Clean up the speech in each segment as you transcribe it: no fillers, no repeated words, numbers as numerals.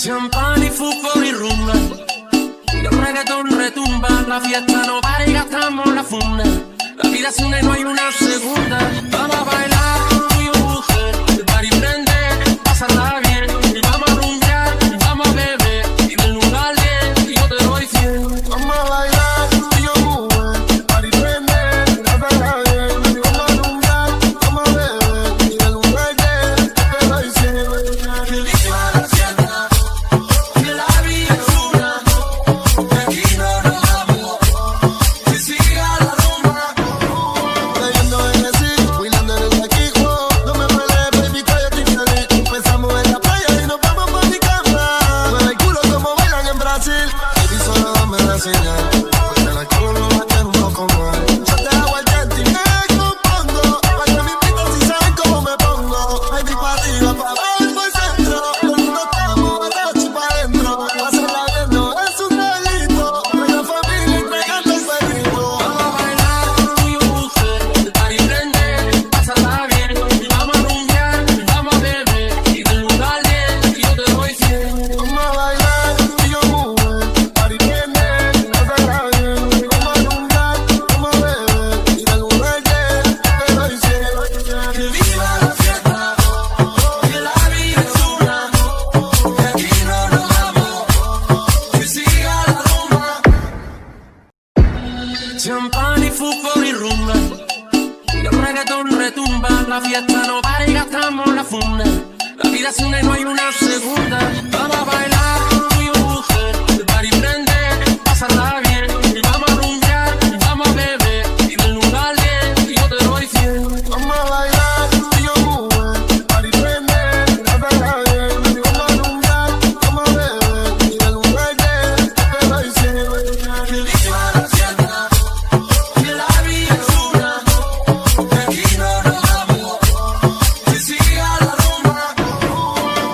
Champán y fútbol y rumba, y el reggaetón retumba. La fiesta no para y gastamos la funda. La vida es una y no hay una segunda. Vamos a bailar, tú y yo mujer. El party prende, pasarla bien. Y vamos a rumbear, y vamos a beber. Y del lugar bien, y yo te doy 100. Vamos a bailar, tú y yo mujer. El party prende, pasarla bien. Y vamos a rumbear, vamos a beber. Y del lugar bien, yo te doy 100. Que viva la fiesta, que la vida es una. Que aquí no nos vamos, que siga la rumba. Cayendo en el sí, bailando en el aquí, wow. No me pelees, baby, que yo estoy feliz. Empezamos en la playa y nos vamos pa' mi cama. Mueve el culo como bailan en Brasil. Baby, solo dame la señal, porque el alcohol lo va a tener un poco mal. Yo te hago el tente y me compongo, pa' que me invites si saben cómo me pongo. Baby, pa' arriba, pa' abajo, por centro. Todo el mundo estamos borrachos pa' adentro. Hacerla bien no es un delito, pero la familia entregando el perrito. Vamos a bailar, tú y yo mujer. El party prende, pasarla bien. Y vamos a rumbear, y vamos a beber. Y del lugar bien, y yo te doy 100. Vamos a bailar, tú y yo mujer. Party prende, pasarla bien. Y vamos a rumbear, vamos a beber. Y del lugar bien, te doy 100. Que viva la fiesta, que la vida es una. Que aquí no nos vamos, que siga la rumba. Champán y fútbol y rumba, y el reggaetón retumba. La fiesta no para y gastamos la funda. La vida es una y no hay una segunda. Vamos a bailar, tú y yo mujer. El party prende, pasarla bien. Y vamos a rumbear, y vamos a beber. Y del lugar bien, y yo te doy 100. Vamos a bailar, tú y yo mujer. Party prende, pasarla bien. Y vamos a rumbear, vamos a beber. Y del lugar bien, te doy 100. Que viva la fiesta, que la vida es una. Que aquí no nos vamos, que siga la rumba.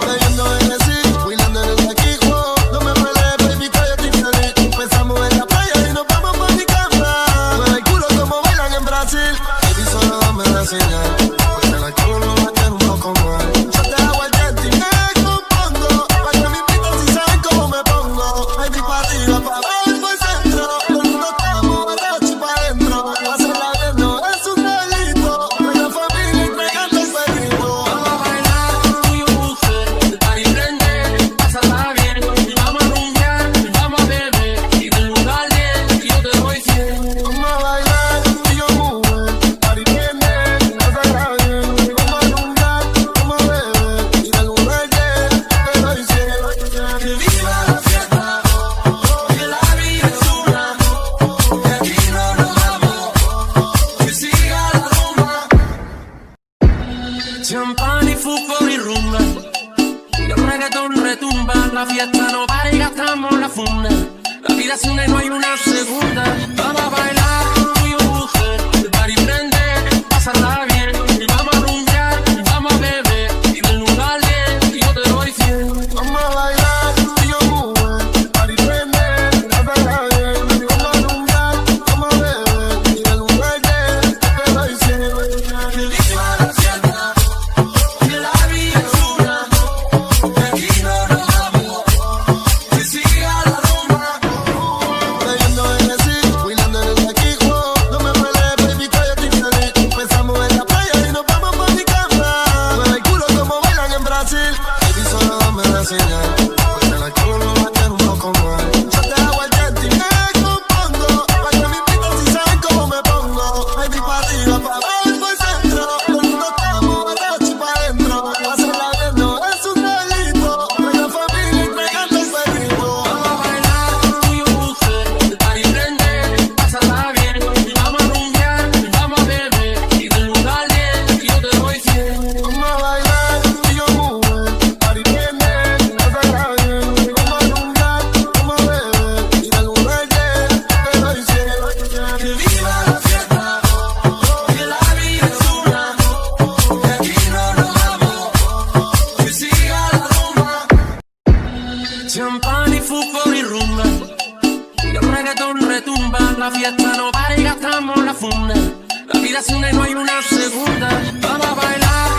Cayendo en el sí, bailando en el aquí, wow. No me pelees, baby, que yo estoy feliz. Empezamos en la playa y nos vamos pa' mi cama. Mueve el culo como bailan en Brasil. Baby, solo dame la señal, porque el alcohol lo va a tener un poco mal. Yo te hago el tente y me compongo, pa' que me invites si saben cómo me pongo. Baby, pa' arriba, pa' abajo, por centro. Todo el mundo estamos borrachos pa' adentro. Hacerla bien no es un delito, pero la familia entregando el perrito. Vamos a bailar, tú y yo mujer. El party prende, pasarla bien. Y vamos a rumbear, y vamos a beber. Y del lugar bien, y yo te doy 100. Vamos a bailar, tú y yo mujer. Party prende, pasarla bien. Y vamos a rumbear, vamos a beber. Y del lugar bien, te doy 100. Que viva la fiesta, que la vida es una. Que aquí no nos vamos, que siga la rumba. Champán y fútbol y rumba, y el reggaetón retumba. La fiesta no para y gastamos la funda. La vida es una y no hay una segunda. Vamos a bailar, tú y yo mujer. El party prende, pasarla bien. Y vamos a rumbear, y vamos a beber. Y del lugar bien, y yo te doy 100. Vamos a bailar, tú y yo mujer. Party prende, pasarla bien. Y vamos a rumbear, vamos a beber. Y del lugar bien, te doy 100. Que viva la fiesta, que la vida es una. Que aquí no nos vamos, que siga la rumba. Cayendo en el sí, bailando en el aquí, wow. No me pelees, baby, que yo estoy feliz. Empezamos en la playa y nos vamos pa' mi cama. Mueve el culo como bailan en Brasil. Baby, solo dame la señal, porque el alcohol lo va a tener un poco mal. Yo te hago el tente y me compongo, pa' que me invites si saben cómo me pongo. Baby, pa' arriba, pa' abajo, por centro. Todo el mundo estamos borrachos pa' adentro. Hacerla bien no es un delito, pero la familia entregando el perrito. Vamos a bailar, tú y yo mujer. El party prende, pasarla bien. Y vamos a rumbear, y vamos a beber. Y del lugar bien, y yo te doy 100. Vamos a bailar, tú y yo mujer. Party prende, pasarla bien. Y vamos a rumbear, vamos a beber. Y del lugar bien, te doy 100. Que viva la fiesta, que la vida es una. Que aquí no nos vamos, que siga la rumba. Champán y fútbol y rumba, y el reggaetón retumba. La fiesta no para y gastamos la funda. La vida es una y no hay una segunda. Vamos a bailar,